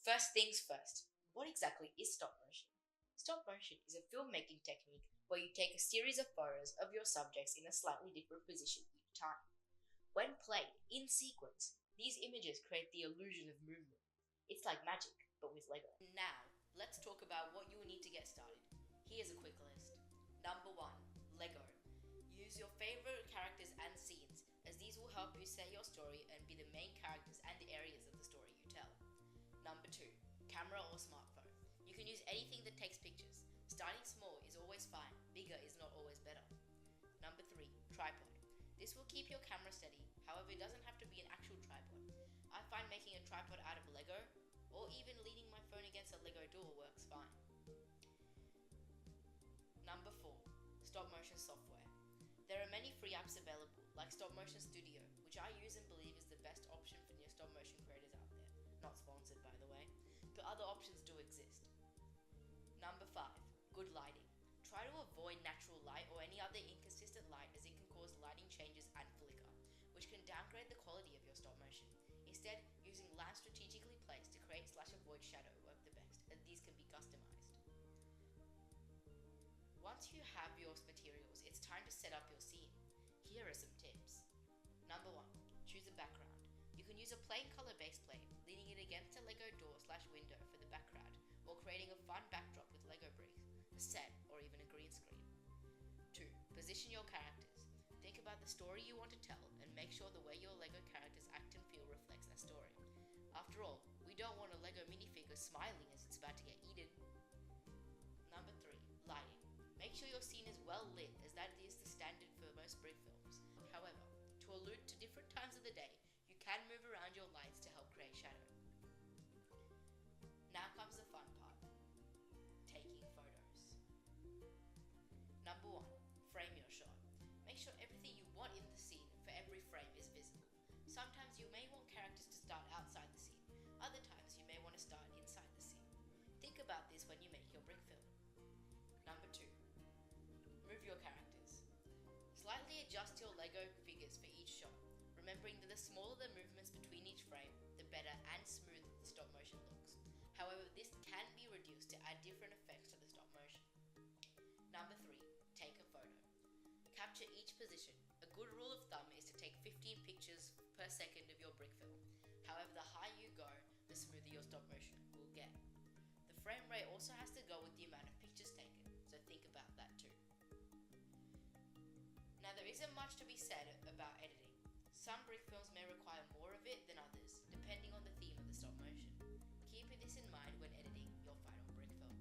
First things first, what exactly is stop motion? Stop motion is a filmmaking technique where you take a series of photos of your subjects in a slightly different position each time. When played in sequence, these images create the illusion of movement. It's like magic, but with Lego. Now, let's talk about what you will need to get started. Here's a quick list. Number 1, Lego. Use your favorite characters and scenes, as these will help you set your story and be the main characters and areas of the story you tell. Number 2, camera or smartphone. You can use anything that takes pictures. Starting small is always fine, bigger is not always better. Number 3, tripod. This will keep your camera steady, however it doesn't have to be an actual tripod. I find making a tripod out of Lego, or even leaning my phone against a Lego door works fine. Number 4, stop motion software. There are many free apps available, like Stop Motion Studio, which I use and believe is the best option for new stop motion creators out there. Not sponsored, by the way, but other options do exist. Number 5, good lighting. Try to avoid natural light or any other inconsistent light, as it can cause lighting changes and flicker, which can downgrade the quality of your stop motion. Instead, using lamps strategically placed to create/avoid shadow work the best, as these can be customized. Once you have your materials, it's time to set up your scene. Here are some tips. Number 1, choose a background. You can use a plain color base plate, leaning it against a Lego door/window for the background, or creating a fun backdrop with Lego bricks, a set, or even a green screen. 2, position your characters. Think about the story you want to tell and make sure the way your Lego characters act and feel reflects that story. After all, we don't want a Lego minifigure smiling as it's about to get eaten. Number 3, lighting. Make sure your scene is well lit, as that is the standard for most brick films. However, to allude to different times of the day, you can move around your lights to help create shadow. Now comes the fun part, taking photos. Number 1, frame your shot. Make sure everything you want in the scene for every frame is visible. Sometimes you may want characters to start outside the scene. Other times you may want to start inside the scene. Think about this when you make your brick film. Number 2, move your characters. Slightly adjust your Lego figures for each shot, remembering that the smaller the movements between each frame, the better and smoother the stop motion looks. However, this can be reduced to add different effects to the stop motion. Number 3, take a photo. Capture each position. A good rule of thumb is to take 15 pictures per second of your brick film. However, the higher you go, the smoother your stop motion will get. The frame rate also has to go with the amount of pictures taken, so think about that too. Now, there isn't much to be said about editing. Some brick films may require more of it than others, depending on the theme of the stop motion. Keep this in mind when editing your final brick film.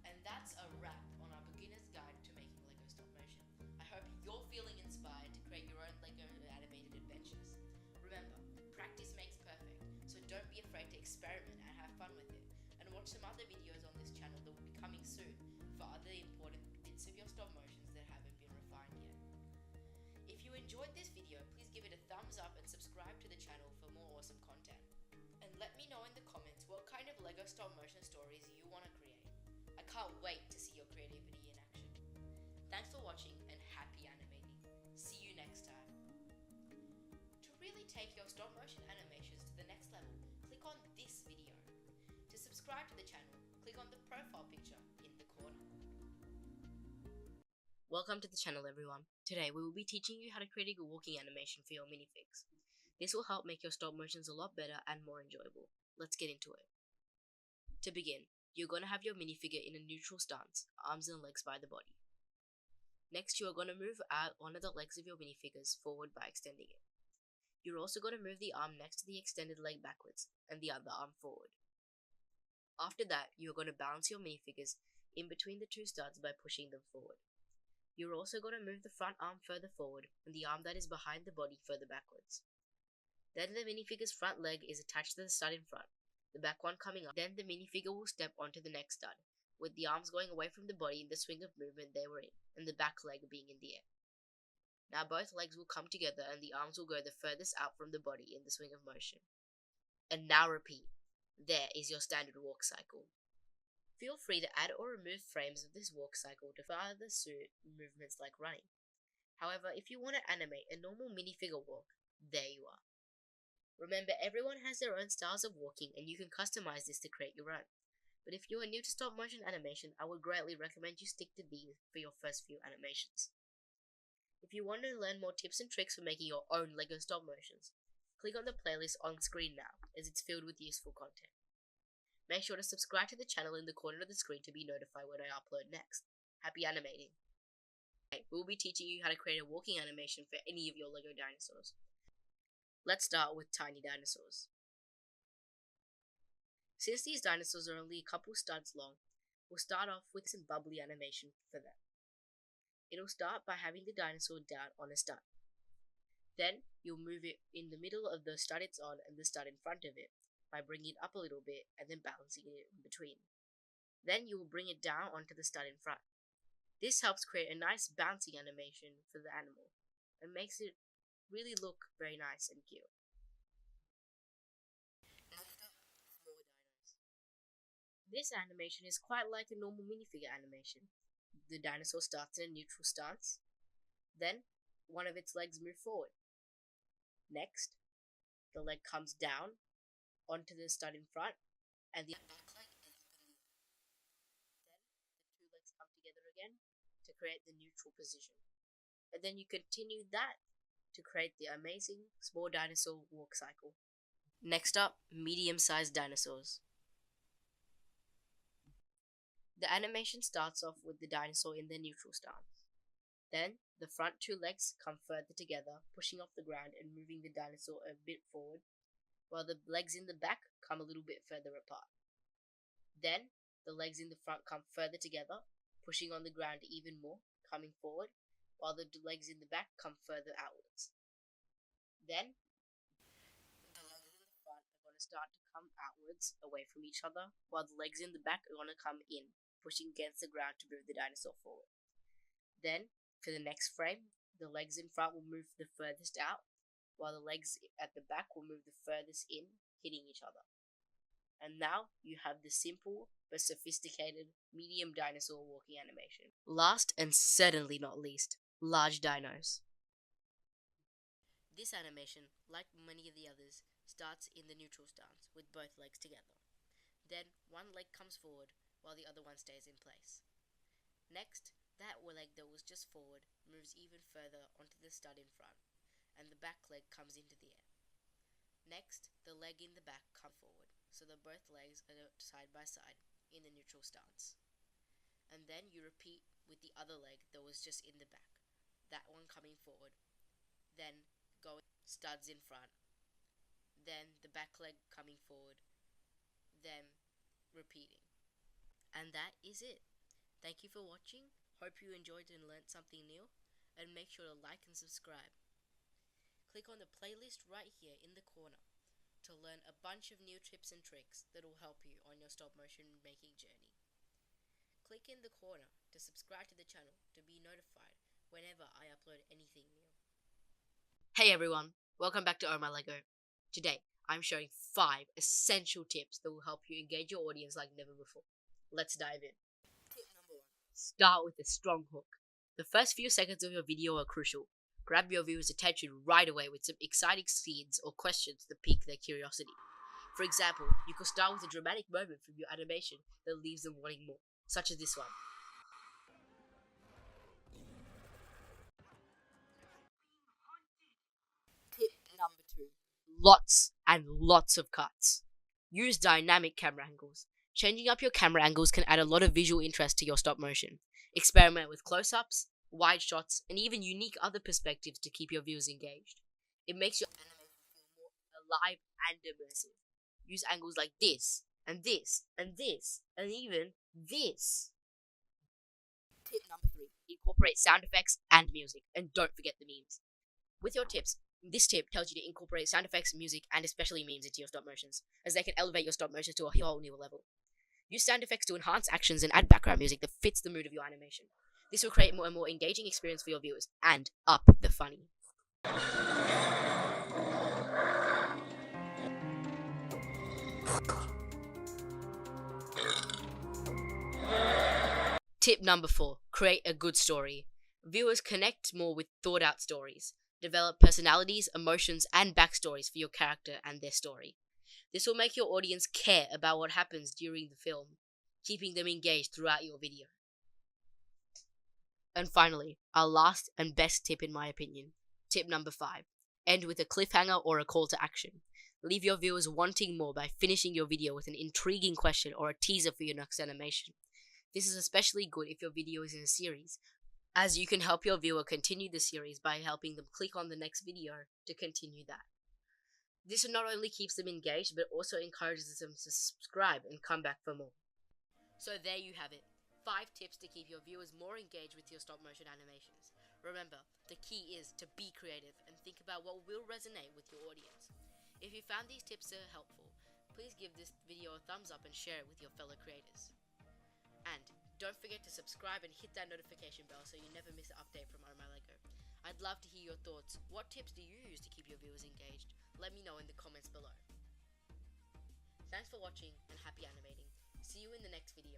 And that's a wrap on our beginner's guide to making Lego stop motion. I hope you're feeling inspired to create your own Lego animated adventures. Remember, practice makes perfect, so don't be afraid to experiment and have fun with it. And watch some other videos on this channel that will be coming soon for other important bits of your stop motions that haven't been refined yet. If you enjoyed this video, please give it a thumbs up and subscribe to the channel for more awesome content. And let me know in the comments what kind of Lego stop motion stories you want to create. I can't wait to see your creativity in action. Thanks for watching and happy animating. See you next time. To really take your stop motion animations to the next level, click on this video. To subscribe to the channel, click on the profile picture in the corner. Welcome to the channel, everyone. Today we will be teaching you how to create a walking animation for your minifigs. This will help make your stop motions a lot better and more enjoyable. Let's get into it. To begin, you're going to have your minifigure in a neutral stance, arms and legs by the body. Next, you are going to move out one of the legs of your minifigures forward by extending it. You're also going to move the arm next to the extended leg backwards, and the other arm forward. After that, you're going to balance your minifigures in between the two studs by pushing them forward. You're also going to move the front arm further forward, and the arm that is behind the body further backwards. Then the minifigure's front leg is attached to the stud in front, the back one coming up. Then the minifigure will step onto the next stud, with the arms going away from the body in the swing of movement they were in, and the back leg being in the air. Now both legs will come together and the arms will go the furthest out from the body in the swing of motion. And now repeat. There is your standard walk cycle. Feel free to add or remove frames of this walk cycle to further suit movements like running. However, if you want to animate a normal minifigure walk, there you are. Remember, everyone has their own styles of walking and you can customize this to create your own. But if you are new to stop motion animation, I would greatly recommend you stick to these for your first few animations. If you want to learn more tips and tricks for making your own LEGO stop motions, click on the playlist on screen now, as it's filled with useful content. Make sure to subscribe to the channel in the corner of the screen to be notified when I upload next. Happy animating! Today, we will be teaching you how to create a walking animation for any of your LEGO dinosaurs. Let's start with tiny dinosaurs. Since these dinosaurs are only a couple studs long, we'll start off with some bubbly animation for them. It'll start by having the dinosaur down on a stud. Then, you'll move it in the middle of the stud it's on and the stud in front of it by bringing it up a little bit and then balancing it in between. Then you will bring it down onto the stud in front. This helps create a nice bouncing animation for the animal and makes it really look very nice and cute. Next up, small dinos. This animation is quite like a normal minifigure animation. The dinosaur starts in a neutral stance. Then, one of its legs move forward. Next, the leg comes down onto the stud in front, and the back leg is up in the air. Then, the two legs come together again to create the neutral position. And then you continue that to create the amazing small dinosaur walk cycle. Next up, medium-sized dinosaurs. The animation starts off with the dinosaur in the neutral stance. Then, the front two legs come further together, pushing off the ground and moving the dinosaur a bit forward, while the legs in the back come a little bit further apart. Then, the legs in the front come further together, pushing on the ground even more, coming forward, while the legs in the back come further outwards. Then, the legs in the front are going to start to come outwards, away from each other, while the legs in the back are going to come in, pushing against the ground to move the dinosaur forward. Then, for the next frame, the legs in front will move the furthest out, while the legs at the back will move the furthest in, hitting each other. And now you have the simple but sophisticated medium dinosaur walking animation. Last and certainly not least, large dinos. This animation, like many of the others, starts in the neutral stance with both legs together. Then one leg comes forward while the other one stays in place. Next, that leg that was just forward moves even further onto the stud in front, and the back leg comes into the air. Next, the leg in the back comes forward, so that both legs are side by side in the neutral stance. And then you repeat with the other leg that was just in the back, that one coming forward, then going studs in front, then the back leg coming forward, then repeating. And that is it. Thank you for watching. Hope you enjoyed and learnt something new, and make sure to like and subscribe. Click on the playlist right here in the corner to learn a bunch of new tips and tricks that will help you on your stop motion making journey. Click in the corner to subscribe to the channel to be notified whenever I upload anything new. Hey everyone, welcome back to Oh My Lego. Today, I'm showing 5 essential tips that will help you engage your audience like never before. Let's dive in. Tip number 1. Start with a strong hook. The first few seconds of your video are crucial. Grab your viewers' attention right away with some exciting scenes or questions that pique their curiosity. For example, you could start with a dramatic moment from your animation that leaves them wanting more, such as this one. Tip number 2. Lots and lots of cuts. Use dynamic camera angles. Changing up your camera angles can add a lot of visual interest to your stop motion. Experiment with close-ups, wide shots, and even unique other perspectives to keep your viewers engaged. It makes your animation feel more alive and immersive. Use angles like this, and this, and this, and even this. Tip number 3. Incorporate sound effects and music, and don't forget the memes. With your tips, this tip tells you to incorporate sound effects, music, and especially memes into your stop motions, as they can elevate your stop motions to a whole new level. Use sound effects to enhance actions and add background music that fits the mood of your animation. This will create more and more engaging experience for your viewers, and up the funny. Tip number 4. Create a good story. Viewers connect more with thought-out stories. Develop personalities, emotions, and backstories for your character and their story. This will make your audience care about what happens during the film, keeping them engaged throughout your video. And finally, our last and best tip in my opinion, tip number 5. End with a cliffhanger or a call to action. Leave your viewers wanting more by finishing your video with an intriguing question or a teaser for your next animation. This is especially good if your video is in a series, as you can help your viewer continue the series by helping them click on the next video to continue that. This not only keeps them engaged, but also encourages them to subscribe and come back for more. So there you have it. 5 tips to keep your viewers more engaged with your stop motion animations. Remember, the key is to be creative and think about what will resonate with your audience. If you found these tips helpful, please give this video a thumbs up and share it with your fellow creators. And don't forget to subscribe and hit that notification bell so you never miss an update from OhMyLego. I'd love to hear your thoughts. What tips do you use to keep your viewers engaged? Let me know in the comments below. Thanks for watching and happy animating. See you in the next video.